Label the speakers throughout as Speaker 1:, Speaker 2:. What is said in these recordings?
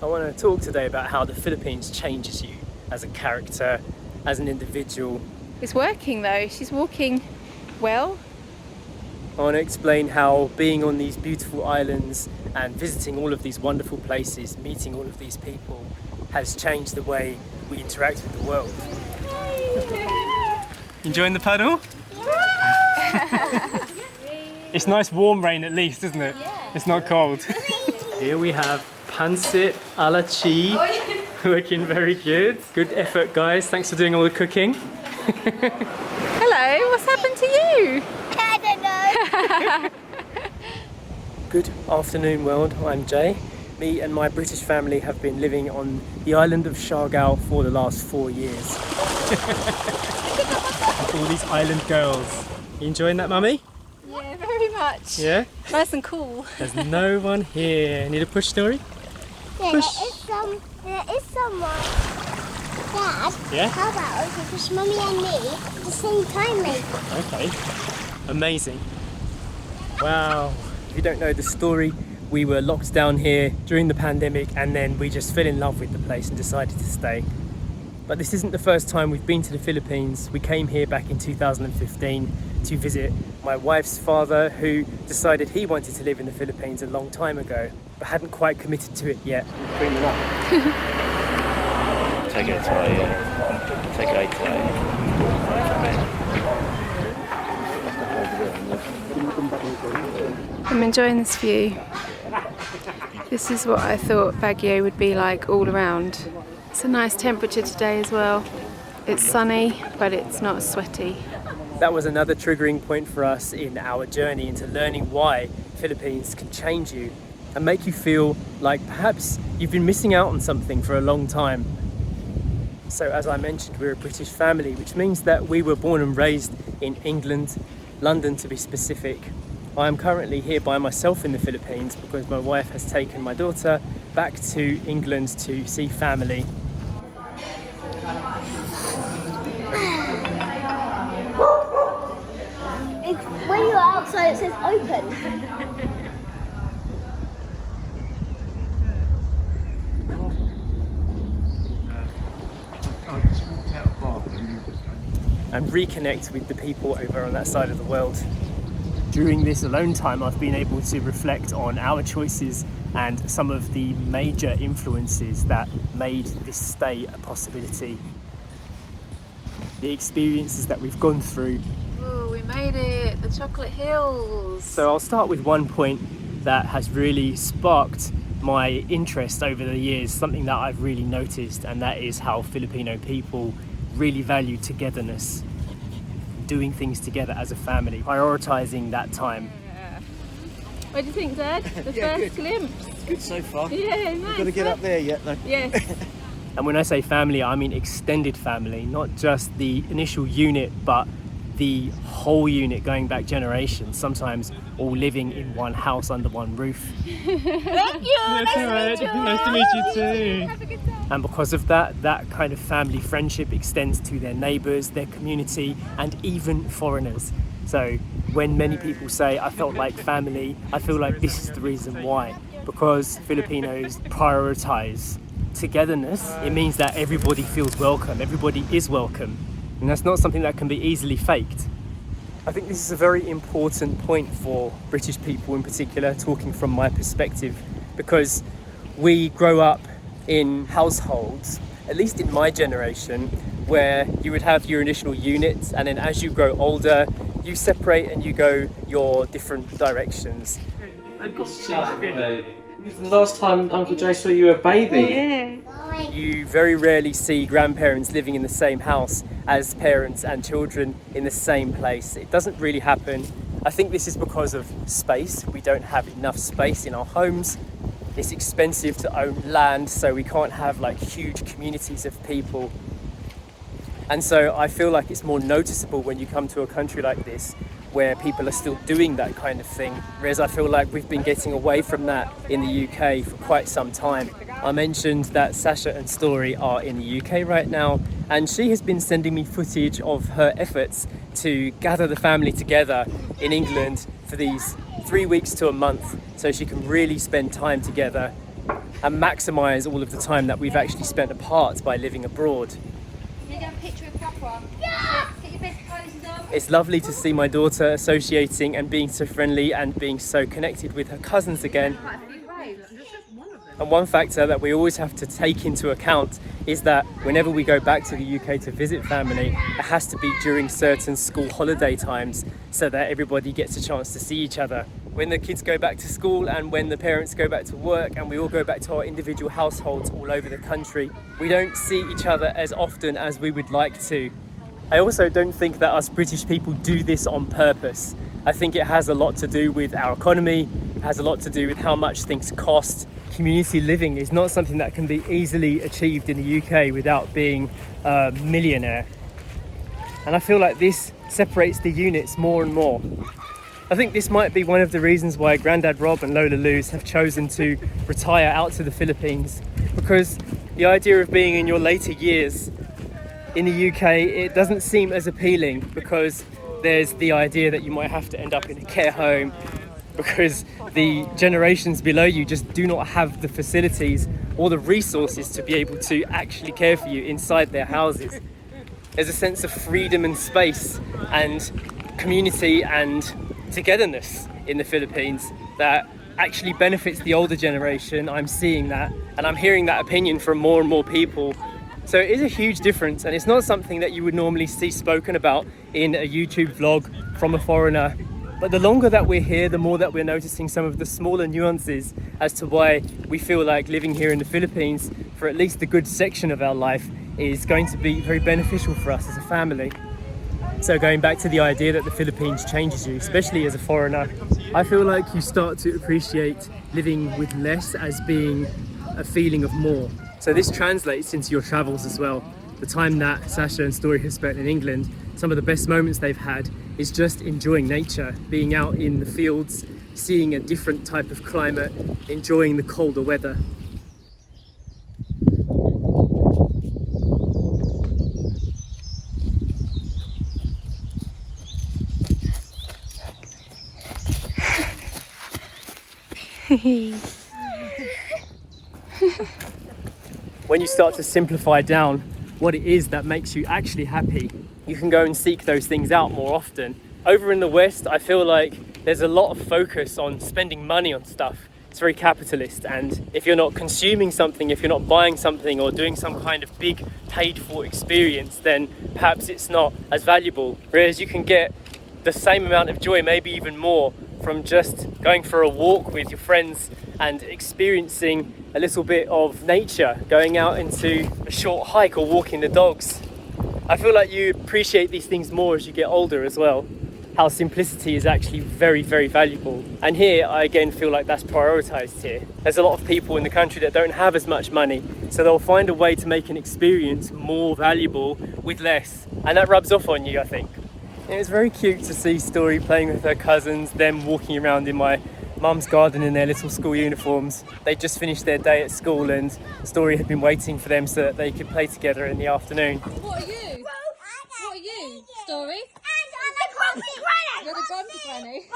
Speaker 1: I want to talk today about how the Philippines changes you as a character, as an individual.
Speaker 2: It's working though, she's walking well.
Speaker 1: I want to explain how being on these beautiful islands and visiting all of these wonderful places, meeting all of these people, has changed the way we interact with the world. Enjoying the paddle? It's nice warm rain at least, isn't it?
Speaker 3: Yeah.
Speaker 1: It's not cold. Here we have pancit a la chi. Looking very good. Good effort, guys. Thanks for doing all the cooking.
Speaker 2: Hello, what's happened to you?
Speaker 3: I don't know.
Speaker 1: Good afternoon, world. I'm Jay. Me and my British family have been living on the island of Siargao for the last 4 years. All these island girls. You enjoying that, Mummy?
Speaker 2: Yeah, very much.
Speaker 1: Yeah?
Speaker 2: Nice and cool.
Speaker 1: There's no one here. Need a push story?
Speaker 3: Yeah,
Speaker 1: Push.
Speaker 3: there is someone. Dad,
Speaker 1: Yeah?
Speaker 3: how about we push Mummy and me at the same time, maybe?
Speaker 1: Okay. Amazing. Wow. If you don't know the story, we were locked down here during the pandemic and then we just fell in love with the place and decided to stay. But this isn't the first time we've been to the Philippines. We came here back in 2015 to visit my wife's father, who decided he wanted to live in the Philippines a long time ago, but hadn't quite committed to it yet. Bring them up.
Speaker 4: Take it away. Take it
Speaker 2: I'm enjoying this view. This is what I thought Baguio would be like all around. It's a nice temperature today as well. It's sunny, but it's not sweaty.
Speaker 1: That was another triggering point for us in our journey into learning why Philippines can change you and make you feel like perhaps you've been missing out on something for a long time. So as I mentioned, we're a British family, which means that we were born and raised in England, London to be specific. I am currently here by myself in the Philippines because my wife has taken my daughter back to England to see family.
Speaker 3: When you're outside, it says open.
Speaker 1: And reconnect with the people over on that side of the world. During this alone time, I've been able to reflect on our choices and some of the major influences that made this stay a possibility. The experiences that we've gone through.
Speaker 2: Oh, we made it! The chocolate hills!
Speaker 1: So I'll start with one point that has really sparked my interest over the years, something that I've really noticed, and that is how Filipino people really value togetherness, doing things together as a family, prioritising that time.
Speaker 2: What do you think, Dad? The first glimpse?
Speaker 4: Good so far.
Speaker 2: Yeah, nice.
Speaker 4: Got to get up there yet, though.
Speaker 2: Yes.
Speaker 1: And when I say family, I mean extended family, not just the initial unit, but the whole unit going back generations, sometimes all living in one house under one roof.
Speaker 2: Thank you!
Speaker 1: Nice to meet you too.
Speaker 2: Have a good time.
Speaker 1: And because of that, that kind of family friendship extends to their neighbours, their community, and even foreigners. So when many people say, I felt like family, I feel like this is the reason why. Because Filipinos prioritise togetherness, it means that everybody feels welcome, everybody is welcome. And that's not something that can be easily faked. I think this is a very important point for British people in particular, talking from my perspective, because we grow up in households, at least in my generation, where you would have your initial units, and then as you grow older, you separate and you go your different directions.
Speaker 5: The last time Uncle Jay saw you a baby.
Speaker 2: Yeah.
Speaker 1: You very rarely see grandparents living in the same house as parents and children in the same place. It doesn't really happen. I think this is because of space. We don't have enough space in our homes. It's expensive to own land, so we can't have like huge communities of people. And so I feel like it's more noticeable when you come to a country like this, where people are still doing that kind of thing, whereas I feel like we've been getting away from that in the UK for quite some time. I mentioned that Sacha and Story are in the UK right now, and she has been sending me footage of her efforts to gather the family together in England for these 3 weeks to a month, so she can really spend time together. and maximise all of the time that we've actually spent apart by living abroad. It's lovely to see my daughter associating and being so friendly and being so connected with her cousins again. And one factor that we always have to take into account is that whenever we go back to the UK to visit family, it has to be during certain school holiday times so that everybody gets a chance to see each other. When the kids go back to school and when the parents go back to work and we all go back to our individual households all over the country, we don't see each other as often as we would like to. I also don't think that us British people do this on purpose. I think it has a lot to do with our economy, it has a lot to do with how much things cost. Community living is not something that can be easily achieved in the UK without being a millionaire. And I feel like this separates the units more and more. I think this might be one of the reasons why Grandad Rob and Lola Luz have chosen to retire out to the Philippines, because the idea of being in your later years in the UK, it doesn't seem as appealing, because there's the idea that you might have to end up in a care home because the generations below you just do not have the facilities or the resources to be able to actually care for you inside their houses. There's a sense of freedom and space and community and togetherness in the Philippines that actually benefits the older generation. I'm seeing that, and I'm hearing that opinion from more and more people. So it is a huge difference, and it's not something that you would normally see spoken about in a YouTube vlog from a foreigner. But the longer that we're here, the more that we're noticing some of the smaller nuances as to why we feel like living here in the Philippines for at least a good section of our life is going to be very beneficial for us as a family. So going back to the idea that the Philippines changes you, especially as a foreigner, I feel like you start to appreciate living with less as being a feeling of more. So this translates into your travels as well. The time that Sacha and Story have spent in England, some of the best moments they've had is just enjoying nature, being out in the fields, seeing a different type of climate, enjoying the colder weather. When you start to simplify down what it is that makes you actually happy, you can go and seek those things out more often. Over in the West, I feel like there's a lot of focus on spending money on stuff. It's very capitalist, and if you're not consuming something, if you're not buying something or doing some kind of big paid for experience, then perhaps it's not as valuable. Whereas you can get the same amount of joy, maybe even more, from just going for a walk with your friends and experiencing a little bit of nature, going out into a short hike or walking the dogs. I feel like you appreciate these things more as you get older as well, how simplicity is actually very, very valuable. And here, I again feel like that's prioritized here. There's a lot of people in the country that don't have as much money, so they'll find a way to make an experience more valuable with less. And that rubs off on you, I think. It was very cute to see Story playing with her cousins, them walking around in my mum's garden in their little school uniforms. They just finished their day at school and Story had been waiting for them so that they could play together in the afternoon.
Speaker 6: What are you? What are you, Story? You're the grumpy granny.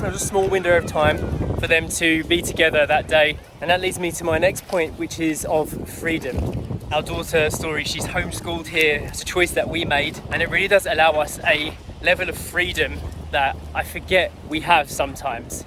Speaker 1: There was a small window of time for them to be together that day, and that leads me to my next point, which is of freedom. Our daughter Story, she's homeschooled here. It's a choice that we made, and it really does allow us a level of freedom that I forget we have sometimes.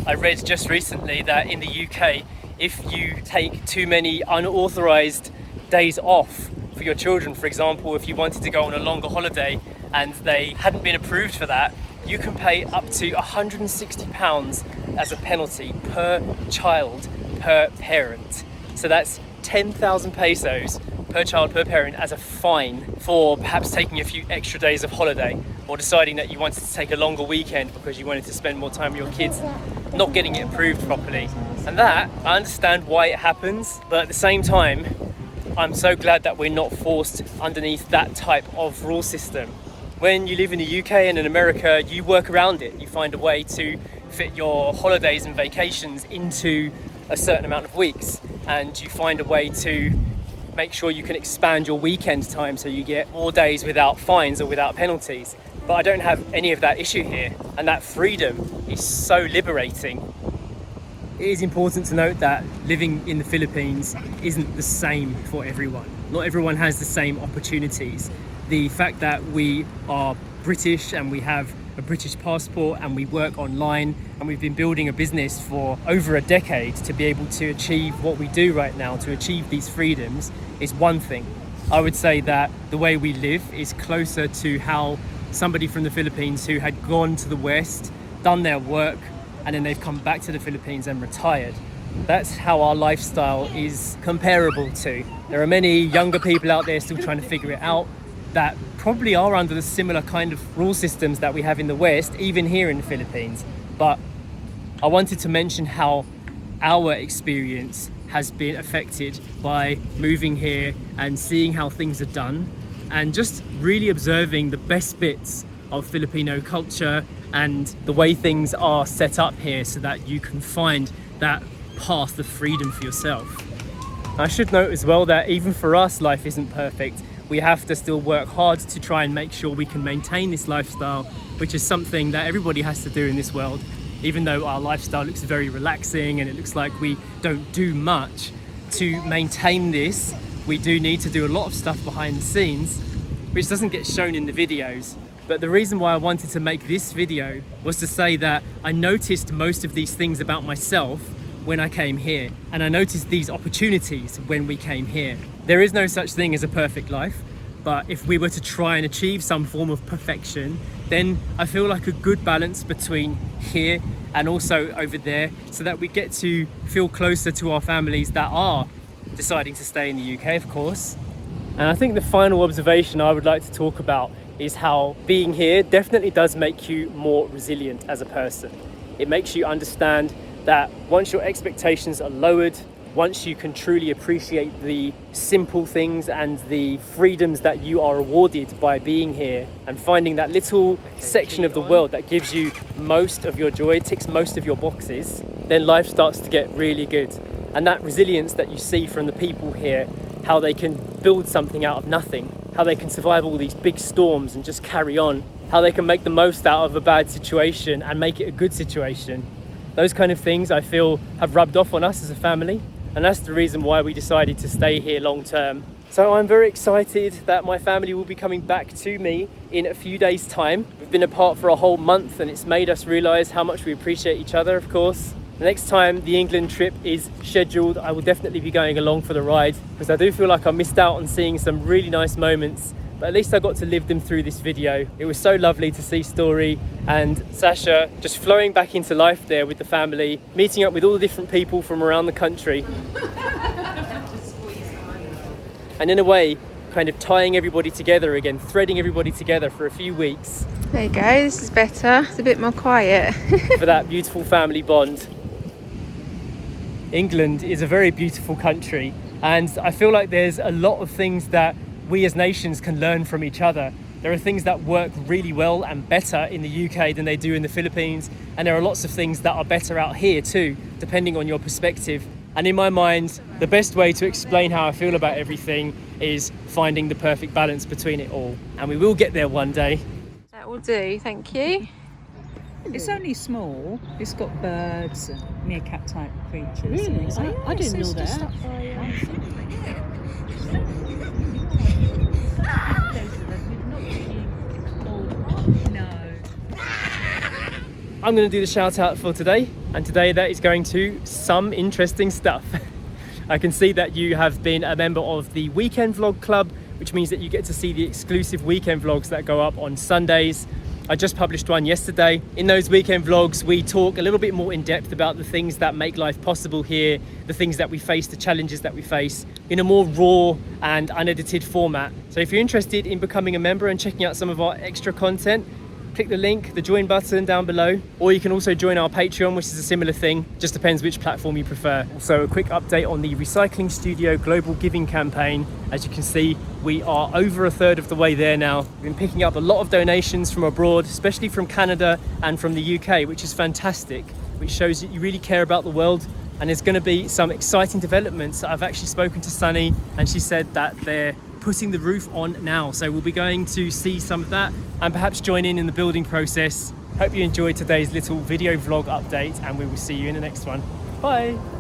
Speaker 1: I read just recently that in the UK, if you take too many unauthorised days off for your children, for example, if you wanted to go on a longer holiday and they hadn't been approved for that, you can pay up to £160 as a penalty per child, per parent. So that's 10,000 pesos per child per parent as a fine for perhaps taking a few extra days of holiday or deciding that you wanted to take a longer weekend because you wanted to spend more time with your kids, not getting it approved properly. And that, I understand why it happens, but at the same time, I'm so glad that we're not forced underneath that type of rule system. When you live in the UK and in America, you work around it. You find a way to fit your holidays and vacations into a certain amount of weeks, and you find a way to make sure you can expand your weekend time so you get more days without fines or without penalties. But I don't have any of that issue here, and that freedom is so liberating. it is important to note that living in the Philippines isn't the same for everyone. Not everyone has the same opportunities. The fact that we are British and we have a British passport and we work online and we've been building a business for over a decade to be able to achieve what we do right now, to achieve these freedoms, is one thing. I would say that the way we live is closer to how somebody from the Philippines who had gone to the West, done their work, and then they've come back to the Philippines and retired. That's how our lifestyle is comparable to. There are many younger people out there still trying to figure it out that probably are under the similar kind of rule systems that we have in the West, even here in the Philippines. But I wanted to mention how our experience has been affected by moving here and seeing how things are done, and just really observing the best bits of Filipino culture and the way things are set up here so that you can find that path of freedom for yourself. I should note as well that even for us, life isn't perfect. We have to still work hard to try and make sure we can maintain this lifestyle, which is something that everybody has to do in this world. Even though our lifestyle looks very relaxing and it looks like we don't do much, to maintain this, we do need to do a lot of stuff behind the scenes, which doesn't get shown in the videos. But the reason why I wanted to make this video was to say that I noticed most of these things about myself when I came here, and I noticed these opportunities when we came here. There is no such thing as a perfect life, but if we were to try and achieve some form of perfection, then I feel like a good balance between here and also over there, so that we get to feel closer to our families that are deciding to stay in the UK, of course. And I think the final observation I would like to talk about is how being here definitely does make you more resilient as a person. It makes you understand that once your expectations are lowered, once you can truly appreciate the simple things and the freedoms that you are awarded by being here and finding that little section of the world that gives you most of your joy, ticks most of your boxes, then life starts to get really good. And that resilience that you see from the people here, how they can build something out of nothing, how they can survive all these big storms and just carry on, how they can make the most out of a bad situation and make it a good situation. Those kind of things I feel have rubbed off on us as a family, and that's the reason why we decided to stay here long term. So I'm very excited that my family will be coming back to me in a few days' time. We've been apart for a whole month and it's made us realise how much we appreciate each other, of course. The next time the England trip is scheduled, I will definitely be going along for the ride, because I do feel like I missed out on seeing some really nice moments, but at least I got to live them through this video. It was so lovely to see Story and Sacha just flowing back into life there with the family, meeting up with all the different people from around the country. And in a way, kind of tying everybody together again, threading everybody together for a few weeks.
Speaker 2: There you go, this is better. It's a bit more quiet.
Speaker 1: For that beautiful family bond. England is a very beautiful country, and I feel like there's a lot of things that we as nations can learn from each other. There are things that work really well and better in the UK than they do in the Philippines, and there are lots of things that are better out here too, depending on your perspective. And in my mind, the best way to explain how I feel about everything is finding the perfect balance between it all. And we will get there one day.
Speaker 2: That will do, thank you.
Speaker 7: It's only small. It's got birds and meerkat type creatures. Really?
Speaker 6: I didn't know that.
Speaker 7: No.
Speaker 1: I'm going to do the shout out for today, and today that is going to some interesting stuff. I can see that you have been a member of the Weekend Vlog Club, which means that you get to see the exclusive weekend vlogs that go up on Sundays. I just published one yesterday. In those weekend vlogs, we talk a little bit more in depth about the things that make life possible here, the things that we face, the challenges that we face, in a more raw and unedited format. So if you're interested in becoming a member and checking out some of our extra content, click the link, the join button down below, or you can also join our Patreon, which is a similar thing, just depends which platform you prefer. Also, a quick update on the Recycling Studio Global Giving campaign. As you can see, we are over a third of the way there now. We've been picking up a lot of donations from abroad, especially from Canada and from the UK, which is fantastic, which shows that you really care about the world. And there's going to be some exciting developments. I've actually spoken to Sunny, and she said that they're putting the roof on now, so we'll be going to see some of that and perhaps join in the building process. Hope you enjoyed today's little video vlog update, and we will see you in the next one. Bye.